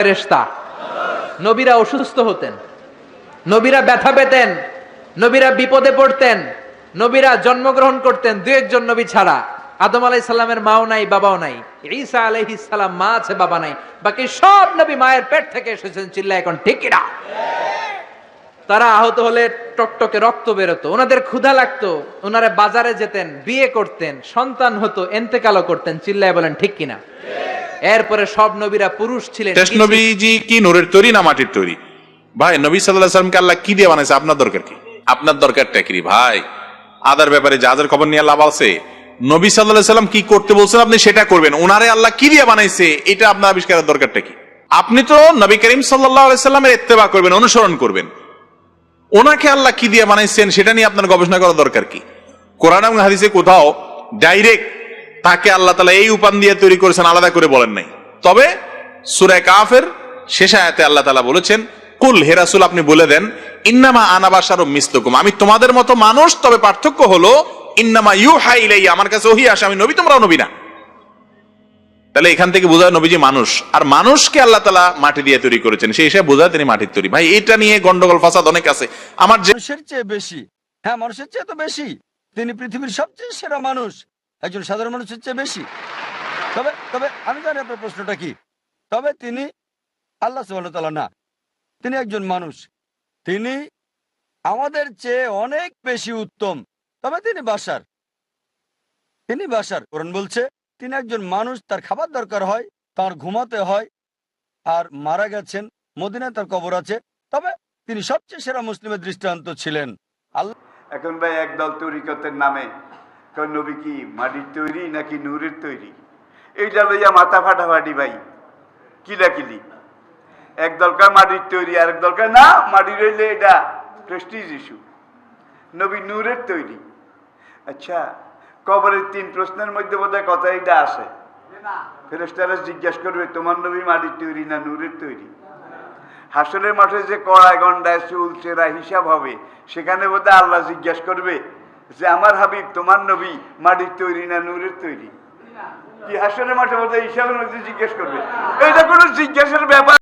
ফেরেশতা। নবীরা অসুস্থ হতেন, নবীরা ব্যথা পেতেন, নবীরা বিপদে পড়তেন, নবীরা জন্মগ্রহণ করতেন দু একজন নবী ছাড়া। আদম আলাইহিস সালামের মাও নাই, বাবাও নাই। ঈসা আলাইহিস সালাম মা আছে, বাবা নাই। বাকি সব নবী মায়ের পেট থেকে এসেছেন। চিল্লায় এখন ঠিক কিনা? তারা আহত হলে টকটকে রক্ত বেরোতো, ওনাদের ক্ষুধা লাগতো, ওনারা বাজারে যেতেন, বিয়ে করতেন, সন্তান হতো, এন্তেকালও করতেন। চিল্লায় বলেন ঠিক কিনা? এরপরে সব নবীরা পুরুষ ছিলেন। শেষ নবীজি কি নূরের তৈরি না মাটির তৈরি? ভাই, নবী সাল্লাল্লাহু আলাইহি ওয়াসাল্লামকে আল্লাহ কি দিয়ে বানাইছে? আপনার দরকার কি? আপনার দরকারটা কি ভাই? আদার ব্যাপারে জাহাজের খবর নিয়ে লাভ আছে? নবী সাল্লাল্লাহু আলাইহি ওয়াসাল্লাম কি করতে বলছেন আপনি সেটা করবেন। ওনারে আল্লাহ কি দিয়ে বানাইছে এটা আপনার আবিষ্কারের দরকারটা কি? আপনি তো নবী করিম সাল্লাল্লাহু আলাইহি ওয়াসাল্লামের ইত্তেবা করবেন, অনুসরণ করবেন। ওনাকে আল্লাহ কি দিয়ে বানাইছেন সেটা নিয়ে আপনার গবেষণা করার দরকার কি? কোরআন এবং হাদিসে কোথাও ডাইরেক্ট তাকে আল্লাহ তাআলা এই উপাদান দিয়ে তৈরি করেছেন আলাদা করে বলেন নাই। তবে সূরা কাফের শেষ আয়াতে আল্লাহ তাআলা বলেছেন, কুল, হে রাসূল আপনি বলে দেন, ইন্নামা আনা বাশারুম মিসলুকুম, আমি তোমাদের মতো মানুষ, তবে পার্থক্য হলো ইন্নামা ইউহা ইলাইয়া, আমার কাছে ওহী আসে, আমি নবী তোমরাও নবী না। তাহলে এখান থেকে বোঝায় নবীজি মানুষ, আর মানুষকে আল্লাহ তাআলা মাটি দিয়ে তৈরি করেছেন, সেই হিসাবে বোঝায় তিনি মাটির তৈরি। ভাই, এটা নিয়ে গন্ডগোল ফাসাদ অনেক আছে। আমার যে মানুষের চেয়ে বেশি, হ্যাঁ মানুষের চেয়ে তো বেশি, তিনি পৃথিবীর সবচেয়ে সেরা মানুষ, একজন সাধারণ মানুষের চেয়ে বেশি। তবে তবে আমি জানি আপনার প্রশ্নটা কি। তবে তিনি আল্লাহ সুবহানাহু ওয়া তাআলা না, তিনি একজন মানুষ, তিনি আমাদের চেয়ে অনেক বেশি উত্তম। তবে তিনি বাশার, তিনি বাশার। কোরআন বলছে তিনি একজন মানুষ, তার খাবার দরকার হয়, তার ঘুমাতে হয়, আর মারা গেছেন, মদিনায় তার কবর আছে। তবে তিনি সবচেয়ে সেরা মুসলিমের দৃষ্টান্ত ছিলেন। আল্লাহ এখন ভাই একদল তরিকতের নামে নবী কি মাটির তৈরি নাকি নূরের তৈরি, এইটা লইয়া মাথা ফাটাফাটি ভাই, কিলাকিলি। এক দলকার মাটির তৈরি, আরেক দলকার না মাটির রইলে এটা প্রেস্টিজ ইস্যু। নবী নূরের তৈরি। আচ্ছা, কবরের 3 প্রশ্নের মধ্যে বোধহয় কথা এটা আসে। ফেরেশতারা জিজ্ঞেস করবে তোমার নবী মাটির তৈরি না নূরের তৈরি? হাসরের মাঠে যে কড়াই গন্ডায় চুল চেরা হিসাব হবে, সেখানে বোধহয় আল্লাহ জিজ্ঞেস করবে যে আমার হাবিব তোমার নবী মাটির তৈরি না নূরের তৈরি? কি হাসরের মাঠে বোধহয় হিসাবের মধ্যে জিজ্ঞেস করবে? এটা কোনো জিজ্ঞাসার ব্যাপার।